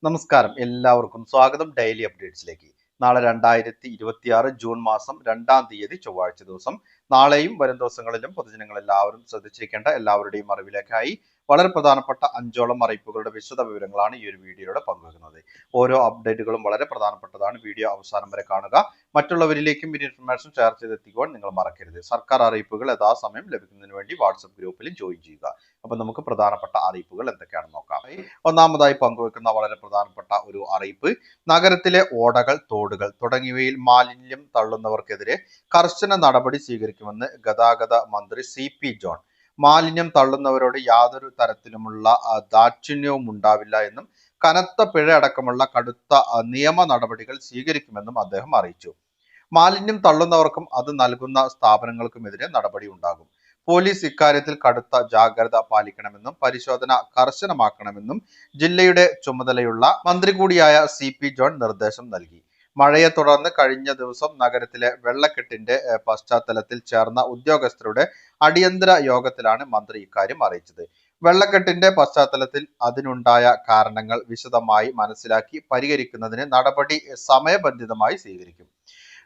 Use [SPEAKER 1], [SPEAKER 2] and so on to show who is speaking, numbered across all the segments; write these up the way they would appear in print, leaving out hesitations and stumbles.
[SPEAKER 1] നമസ്കാരം, എല്ലാവർക്കും സ്വാഗതം ഡെയിലി അപ്ഡേറ്റ്സിലേക്ക്. നാളെ 2026 ജൂൺ മാസം 2-ാം തീയതി ചൊവ്വാഴ്ച ദിവസം. നാളെയും വരും ദിവസങ്ങളിലും പൊതുജനങ്ങൾ എല്ലാവരും ശ്രദ്ധിച്ചിരിക്കേണ്ട എല്ലാവരുടെയും അറിവിലേക്കായി വളരെ പ്രധാനപ്പെട്ട 5ഓളം അറിയിപ്പുകളുടെ വിശദ വിവരങ്ങളാണ് ഈ ഒരു വീഡിയോയുടെ പങ്കുവെക്കുന്നത്. ഓരോ അപ്ഡേറ്റുകളും വളരെ പ്രധാനപ്പെട്ടതാണ്. വീഡിയോ അവസാനം വരെ കാണുക. മറ്റുള്ളവരിലേക്കും ഈ ഇൻഫർമേഷൻ ഷെയർ ചെയ്തെത്തിക്കുവാൻ നിങ്ങൾ മറക്കരുത്. സർക്കാർ അറിയിപ്പുകൾ യഥാസമയം ലഭിക്കുന്നതിന് വേണ്ടി വാട്സ്ആപ്പ് ഗ്രൂപ്പിൽ ജോയിൻ ചെയ്യുക. അപ്പൊ നമുക്ക് പ്രധാനപ്പെട്ട അറിയിപ്പുകൾ എന്തൊക്കെയാണെന്ന് നോക്കാം. ഒന്നാമതായി പങ്കുവെക്കുന്ന വളരെ പ്രധാനപ്പെട്ട ഒരു അറിയിപ്പ്, നഗരത്തിലെ ഓടകൾ, തോടുകൾ തുടങ്ങിയവയിൽ മാലിന്യം തള്ളുന്നവർക്കെതിരെ കർശന നടപടി സ്വീകരിക്കുമെന്ന് ഗതാഗത മന്ത്രി CP ജോൺ. മാലിന്യം തള്ളുന്നവരോട് യാതൊരു തരത്തിലുമുള്ള ദാക്ഷിണ്യവും ഉണ്ടാവില്ല എന്നും കനത്ത പിഴ അടക്കമുള്ള കടുത്ത നിയമ നടപടികൾ സ്വീകരിക്കുമെന്നും അദ്ദേഹം അറിയിച്ചു. മാലിന്യം തള്ളുന്നവർക്കും അത് നൽകുന്ന സ്ഥാപനങ്ങൾക്കുമെതിരെ നടപടി ഉണ്ടാകും. പോലീസ് ഇക്കാര്യത്തിൽ കടുത്ത ജാഗ്രത പാലിക്കണമെന്നും പരിശോധന കർശനമാക്കണമെന്നും ജില്ലയുടെ ചുമതലയുള്ള മന്ത്രി കൂടിയായ CP ജോൺ നിർദ്ദേശം നൽകി. മഴയെ തുടർന്ന് കഴിഞ്ഞ ദിവസം നഗരത്തിലെ വെള്ളക്കെട്ടിന്റെ പശ്ചാത്തലത്തിൽ ചേർന്ന ഉദ്യോഗസ്ഥരുടെ അടിയന്തര യോഗത്തിലാണ് മന്ത്രി ഇക്കാര്യം അറിയിച്ചത്. വെള്ളക്കെട്ടിന്റെ പശ്ചാത്തലത്തിൽ അതിനുണ്ടായ കാരണങ്ങൾ വിശദമായി മനസ്സിലാക്കി പരിഹരിക്കുന്നതിന് നടപടി സമയബന്ധിതമായി സ്വീകരിക്കും.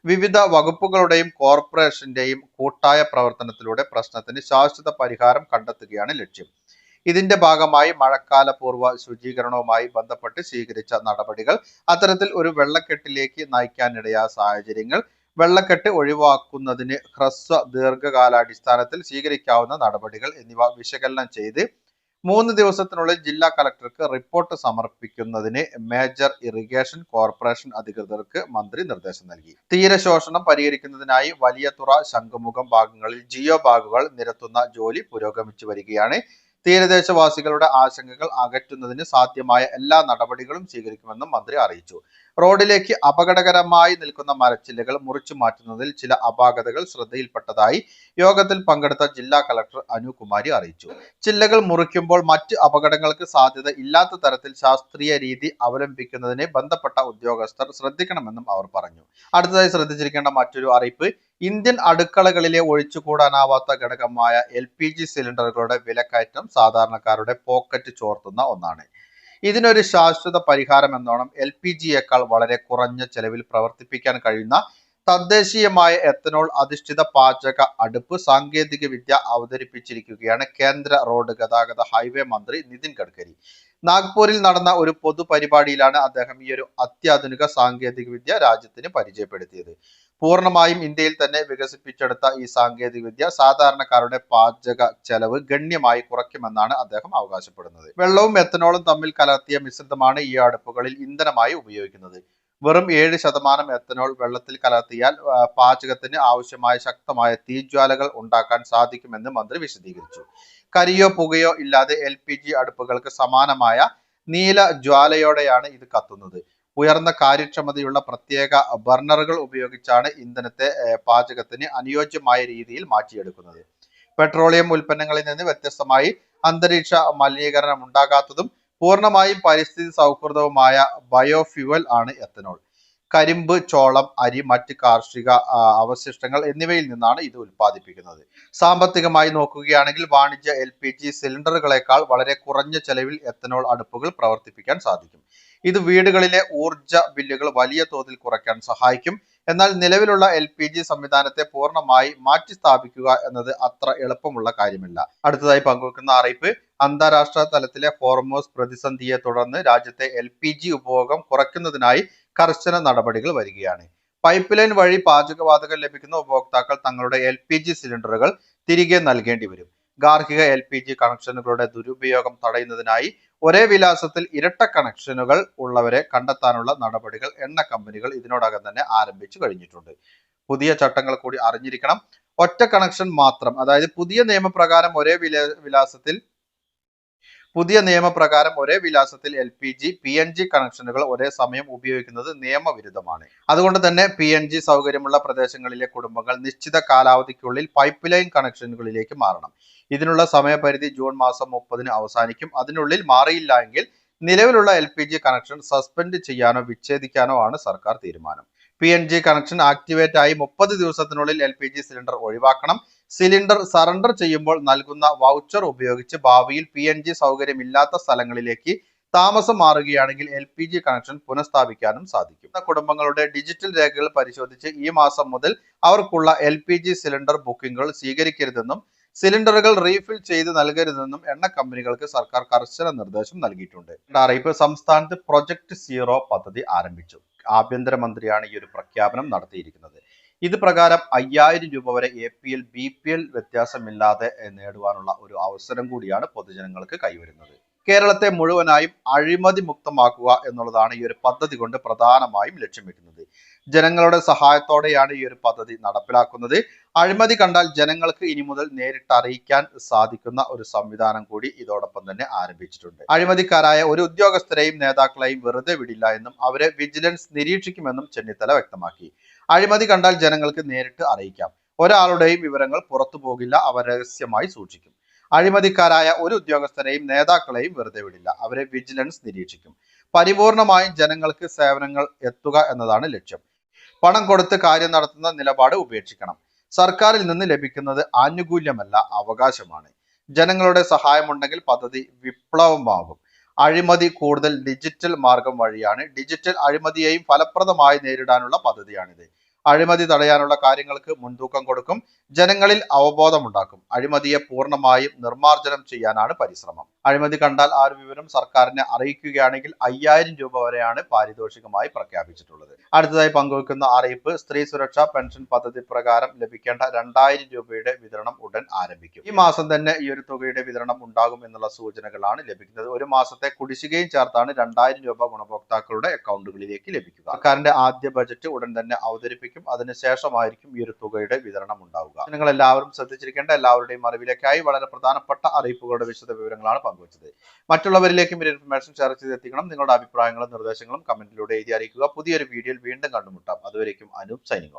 [SPEAKER 1] വിവിധ വകുപ്പുകളുടെയും കോർപ്പറേഷന്റെയും കൂട്ടായ പ്രവർത്തനത്തിലൂടെ പ്രശ്നത്തിന് ശാശ്വത പരിഹാരം കണ്ടെത്തുകയാണ് ലക്ഷ്യം. ഇതിന്റെ ഭാഗമായി മഴക്കാലപൂർവ്വ ശുചീകരണവുമായി ബന്ധപ്പെട്ട് സ്വീകരിച്ച നടപടികൾ, അത്തരത്തിൽ ഒരു വെള്ളക്കെട്ടിലേക്ക് നയിക്കാനിടയായ സാഹചര്യങ്ങൾ, വെള്ളക്കെട്ട് ഒഴിവാക്കുന്നതിന് ഹ്രസ്വ ദീർഘകാലാടിസ്ഥാനത്തിൽ സ്വീകരിക്കാവുന്ന നടപടികൾ എന്നിവ വിശകലനം ചെയ്ത് 3 ദിവസത്തിനുള്ളിൽ ജില്ലാ കളക്ടർക്ക് റിപ്പോർട്ട് സമർപ്പിക്കുന്നതിന് മേജർ ഇറിഗേഷൻ കോർപ്പറേഷൻ അധികൃതർക്ക് മന്ത്രി നിർദ്ദേശം നൽകി. തീരശോഷണം പരിഹരിക്കുന്നതിനായി വലിയതുറ, ശംഖുമുഖം ഭാഗങ്ങളിൽ ജിയോ ബാഗുകൾ നിരത്തുന്ന ജോലി പുരോഗമിച്ചു വരികയാണ്. തീരദേശവാസികളുടെ ആശങ്കകൾ അകറ്റുന്നതിന് സാധ്യമായ എല്ലാ നടപടികളും സ്വീകരിക്കുമെന്നും മന്ത്രി അറിയിച്ചു. റോഡിലേക്ക് അപകടകരമായി നിൽക്കുന്ന മരച്ചില്ലകൾ മുറിച്ചു മാറ്റുന്നതിൽ ചില അപാകതകൾ ശ്രദ്ധയിൽപ്പെട്ടതായി യോഗത്തിൽ പങ്കെടുത്ത ജില്ലാ കളക്ടർ അനുകുമാരി അറിയിച്ചു. ചില്ലകൾ മുറിക്കുമ്പോൾ മറ്റ് അപകടങ്ങൾക്ക് സാധ്യത ഇല്ലാത്ത തരത്തിൽ ശാസ്ത്രീയ രീതി അവലംബിക്കുന്നതിന് ബന്ധപ്പെട്ട ഉദ്യോഗസ്ഥർ ശ്രദ്ധിക്കണമെന്നും അവർ പറഞ്ഞു. അടുത്തതായി ശ്രദ്ധിച്ചിരിക്കേണ്ട മറ്റൊരു അറിയിപ്പ്, ഇന്ത്യൻ അടുക്കളകളിലെ ഒഴിച്ചുകൂടാനാവാത്ത ഘടകമായ LPG സിലിണ്ടറുകളുടെ വിലക്കയറ്റം സാധാരണക്കാരുടെ പോക്കറ്റ് ചോർത്തുന്ന ഒന്നാണ്. ഇതിനൊരു ശാശ്വത പരിഹാരം എന്നോണം LPGയേക്കാൾ വളരെ കുറഞ്ഞ ചെലവിൽ പ്രവർത്തിപ്പിക്കാൻ കഴിയുന്ന തദ്ദേശീയമായ എത്തനോൾ അധിഷ്ഠിത പാചക അടുപ്പ് സാങ്കേതിക വിദ്യ അവതരിപ്പിച്ചിരിക്കുകയാണ് കേന്ദ്ര റോഡ് ഗതാഗത ഹൈവേ മന്ത്രി നിതിൻ ഗഡ്കരി. നാഗ്പൂരിൽ നടന്ന ഒരു പൊതുപരിപാടിയിലാണ് അദ്ദേഹം ഈ ഒരു അത്യാധുനിക സാങ്കേതിക വിദ്യ രാജ്യത്തിന് പരിചയപ്പെടുത്തിയത്. പൂർണ്ണമായും ഇന്ത്യയിൽ തന്നെ വികസിപ്പിച്ചെടുത്ത ഈ സാങ്കേതിക വിദ്യ സാധാരണക്കാരുടെ പാചക ചെലവ് ഗണ്യമായി കുറയ്ക്കുമെന്നാണ് അദ്ദേഹം അവകാശപ്പെടുന്നത്. വെള്ളവും എത്തനോളും തമ്മിൽ കലർത്തിയ മിശ്രിതമാണ് ഈ അടുപ്പുകളിൽ ഇന്ധനമായി ഉപയോഗിക്കുന്നത്. വെറും 7% എത്തനോൾ വെള്ളത്തിൽ കലർത്തിയാൽ പാചകത്തിന് ആവശ്യമായ ശക്തമായ തീജ്വാലകൾ ഉണ്ടാക്കാൻ സാധിക്കുമെന്ന് മന്ത്രി വിശദീകരിച്ചു. കരിയോ പുകയോ ഇല്ലാതെ LPG അടുപ്പുകൾക്ക് സമാനമായ നീല ജ്വാലയോടെയാണ് ഇത് കത്തുന്നത്. ഉയർന്ന കാര്യക്ഷമതയുള്ള പ്രത്യേക ബർണറുകൾ ഉപയോഗിച്ചാണ് ഇന്ധനത്തെ പാചകത്തിന് അനുയോജ്യമായ രീതിയിൽ മാറ്റിയെടുക്കുന്നത്. പെട്രോളിയം ഉൽപ്പന്നങ്ങളിൽ നിന്ന് വ്യത്യസ്തമായി അന്തരീക്ഷ മലിനീകരണം ഉണ്ടാകാത്തതും പൂർണ്ണമായും പരിസ്ഥിതി സൗഹൃദവുമായ ബയോഫ്യുവൽ ആണ് എത്തനോൾ. കരിമ്പ്, ചോളം, അരി, മറ്റ് കാർഷിക അവശിഷ്ടങ്ങൾ എന്നിവയിൽ നിന്നാണ് ഇത് ഉൽപ്പാദിപ്പിക്കുന്നത്. സാമ്പത്തികമായി നോക്കുകയാണെങ്കിൽ വാണിജ്യ LPG സിലിണ്ടറുകളെക്കാൾ വളരെ കുറഞ്ഞ ചെലവിൽ എത്തനോൾ അടുപ്പുകൾ പ്രവർത്തിപ്പിക്കാൻ സാധിക്കും. ഇത് വീടുകളിലെ ഊർജ ബില്ലുകൾ വലിയ തോതിൽ കുറയ്ക്കാൻ സഹായിക്കും. എന്നാൽ നിലവിലുള്ള LPG സംവിധാനത്തെ പൂർണ്ണമായി മാറ്റി സ്ഥാപിക്കുക എന്നത് അത്ര എളുപ്പമുള്ള കാര്യമല്ല. അടുത്തതായി പങ്കുവെക്കുന്ന അറിയിപ്പ്, അന്താരാഷ്ട്ര തലത്തിലെ ഹോർമോസ് പ്രതിസന്ധിയെ തുടർന്ന് രാജ്യത്തെ LPG ഉപഭോഗം കുറയ്ക്കുന്നതിനായി കർശന നടപടികൾ വരികയാണ്. പൈപ്പ് ലൈൻ വഴി പാചകവാതകം ലഭിക്കുന്ന ഉപഭോക്താക്കൾ തങ്ങളുടെ LPG സിലിണ്ടറുകൾ തിരികെ നൽകേണ്ടി വരും. ഗാർഹിക LPG കണക്ഷനുകളുടെ ദുരുപയോഗം തടയുന്നതിനായി ഒരേ വിലാസത്തിൽ ഇരട്ട കണക്ഷനുകൾ ഉള്ളവരെ കണ്ടെത്താനുള്ള നടപടികൾ എണ്ണ കമ്പനികൾ ഇതിനോടകം തന്നെ ആരംഭിച്ചു കഴിഞ്ഞിട്ടുണ്ട്. പുതിയ ചട്ടങ്ങൾ കൂടി അറിഞ്ഞിരിക്കണം. ഒറ്റ കണക്ഷൻ മാത്രം, അതായത് പുതിയ നിയമപ്രകാരം ഒരേ വിലാസത്തിൽ LPG, PNG കണക്ഷനുകൾ ഒരേ സമയം ഉപയോഗിക്കുന്നത് നിയമവിരുദ്ധമാണ്. അതുകൊണ്ട് തന്നെ PNG സൗകര്യമുള്ള പ്രദേശങ്ങളിലെ കുടുംബങ്ങൾ നിശ്ചിത കാലാവധിക്കുള്ളിൽ പൈപ്പ് ലൈൻ കണക്ഷനുകളിലേക്ക് മാറണം. ഇതിനുള്ള സമയപരിധി ജൂൺ മാസം 30-ന് അവസാനിക്കും. അതിനുള്ളിൽ മാറിയില്ല എങ്കിൽ നിലവിലുള്ള LPG കണക്ഷൻ സസ്പെൻഡ് ചെയ്യാനോ വിച്ഛേദിക്കാനോ ആണ് സർക്കാർ തീരുമാനം. PNG കണക്ഷൻ ആക്ടിവേറ്റ് ആയി 30 ദിവസത്തിനുള്ളിൽ LPG സിലിണ്ടർ ഒഴിവാക്കണം. സിലിണ്ടർ സറണ്ടർ ചെയ്യുമ്പോൾ നൽകുന്ന വൗച്ചർ ഉപയോഗിച്ച് ഭാവിയിൽ PNG സൗകര്യമില്ലാത്ത സ്ഥലങ്ങളിലേക്ക് താമസം മാറുകയാണെങ്കിൽ LPG കണക്ഷൻ പുനഃസ്ഥാപിക്കാനും സാധിക്കും. കുടുംബങ്ങളുടെ ഡിജിറ്റൽ രേഖകൾ പരിശോധിച്ച് ഈ മാസം മുതൽ അവർക്കുള്ള LPG സിലിണ്ടർ ബുക്കിംഗുകൾ സ്വീകരിക്കരുതെന്നും സിലിണ്ടറുകൾ റീഫിൽ ചെയ്ത് നൽകരുതെന്നും എണ്ണ കമ്പനികൾക്ക് സർക്കാർ കർശന നിർദ്ദേശം നൽകിയിട്ടുണ്ട്. അറിയിപ്പ്: സംസ്ഥാനത്ത് പ്രൊജക്ട് സീറോ പദ്ധതി ആരംഭിച്ചു. ആഭ്യന്തരമന്ത്രിയാണ് ഈ ഒരു പ്രഖ്യാപനം നടത്തിയിരിക്കുന്നത്. ഇത് പ്രകാരം 5000 രൂപ വരെ APL BPL വ്യത്യാസമില്ലാതെ നേടുവാനുള്ള ഒരു അവസരം കൂടിയാണ് പൊതുജനങ്ങൾക്ക് കൈവരുന്നത്. കേരളത്തെ മുഴുവനായും അഴിമതി മുക്തമാക്കുക എന്നുള്ളതാണ് ഈ ഒരു പദ്ധതി കൊണ്ട് പ്രധാനമായും ലക്ഷ്യം വെക്കുന്നത്. ജനങ്ങളുടെ സഹായത്തോടെയാണ് ഈ ഒരു പദ്ധതി നടപ്പിലാക്കുന്നത്. അഴിമതി കണ്ടാൽ ജനങ്ങൾക്ക് ഇനി മുതൽ നേരിട്ട് അറിയിക്കാൻ സാധിക്കുന്ന ഒരു സംവിധാനം കൂടി ഇതോടൊപ്പം തന്നെ ആരംഭിച്ചിട്ടുണ്ട്. അഴിമതിക്കാരായ ഒരു ഉദ്യോഗസ്ഥരെയും നേതാക്കളെയും വെറുതെ വിടില്ല എന്നും അവരെ വിജിലൻസ് നിരീക്ഷിക്കുമെന്നും ചെന്നിത്തല വ്യക്തമാക്കി. അഴിമതി കണ്ടാൽ ജനങ്ങൾക്ക് നേരിട്ട് അറിയിക്കാം. ഒരാളുടെയും വിവരങ്ങൾ പുറത്തു പോകില്ല, അവ രഹസ്യമായി സൂക്ഷിക്കും. അഴിമതിക്കാരായ ഒരു ഉദ്യോഗസ്ഥരെയും നേതാക്കളെയും വെറുതെ വിടില്ല, അവരെ വിജിലൻസ് നിരീക്ഷിക്കും. പരിപൂർണമായും ജനങ്ങൾക്ക് സേവനങ്ങൾ എത്തുക എന്നതാണ് ലക്ഷ്യം. പണം കൊടുത്ത് കാര്യം നടത്തുന്ന നിലപാട് ഉപേക്ഷിക്കണം. സർക്കാരിൽ നിന്ന് ലഭിക്കുന്നത് ആനുകൂല്യമല്ല, അവകാശമാണ്. ജനങ്ങളുടെ സഹായമുണ്ടെങ്കിൽ പദ്ധതി വിപ്ലവമാകും. അഴിമതി കൂടുതൽ ഡിജിറ്റൽ മാർഗം വഴിയാണ്. ഡിജിറ്റൽ അഴിമതിയെയും ഫലപ്രദമായി നേരിടാനുള്ള പദ്ധതിയാണിത്. അഴിമതി തടയാനുള്ള കാര്യങ്ങൾക്ക് മുൻതൂക്കം കൊടുക്കും. ജനങ്ങളിൽ അവബോധമുണ്ടാക്കും. അഴിമതിയെ പൂർണ്ണമായും നിർമ്മാർജ്ജനം ചെയ്യാനാണ് പരിശ്രമം. അഴിമതി കണ്ടാൽ ആ ഒരു വിവരം സർക്കാരിനെ അറിയിക്കുകയാണെങ്കിൽ 5000 രൂപ വരെയാണ് പാരിതോഷികമായി പ്രഖ്യാപിച്ചിട്ടുള്ളത്. അടുത്തതായി പങ്കുവെക്കുന്ന അറിയിപ്പ്: സ്ത്രീ സുരക്ഷാ പെൻഷൻ പദ്ധതി പ്രകാരം ലഭിക്കേണ്ട 2000 രൂപയുടെ വിതരണം ഉടൻ ആരംഭിക്കും. ഈ മാസം തന്നെ ഈ ഒരു തുകയുടെ വിതരണം ഉണ്ടാകും എന്നുള്ള സൂചനകളാണ് ലഭിക്കുന്നത്. ഒരു മാസത്തെ കുടിശ്ശികയും ചേർത്താണ് 2000 രൂപ ഗുണഭോക്താക്കളുടെ അക്കൗണ്ടുകളിലേക്ക് ലഭിക്കുക. സർക്കാരിന്റെ ആദ്യ ബജറ്റ് ഉടൻ തന്നെ അവതരിപ്പിക്കും. അതിനുശേഷമായിരിക്കും ഈ ഒരു തുകയുടെ വിതരണം ഉണ്ടാവുക. നിങ്ങൾ എല്ലാവരും ശ്രദ്ധിച്ചിരിക്കേണ്ട, എല്ലാവരുടെയും അറിവിലേക്കായി വളരെ പ്രധാനപ്പെട്ട അറിയിപ്പുകളുടെ വിശദ വിവരങ്ങളാണ് പങ്കുവച്ചത്. മറ്റുള്ളവരിലേക്കും ഈ ഇൻഫർമേഷൻ ഷെയർ ചെയ്തെത്തിക്കണം. നിങ്ങളുടെ അഭിപ്രായങ്ങളും നിർദ്ദേശങ്ങളും കമന്റിലൂടെ എഴുതി അറിയിക്കുക. പുതിയൊരു വീഡിയോയിൽ വീണ്ടും കണ്ടുമുട്ടാം. അതുവരേക്കും അനൂപ് സൈനിങ് ഓഫ്.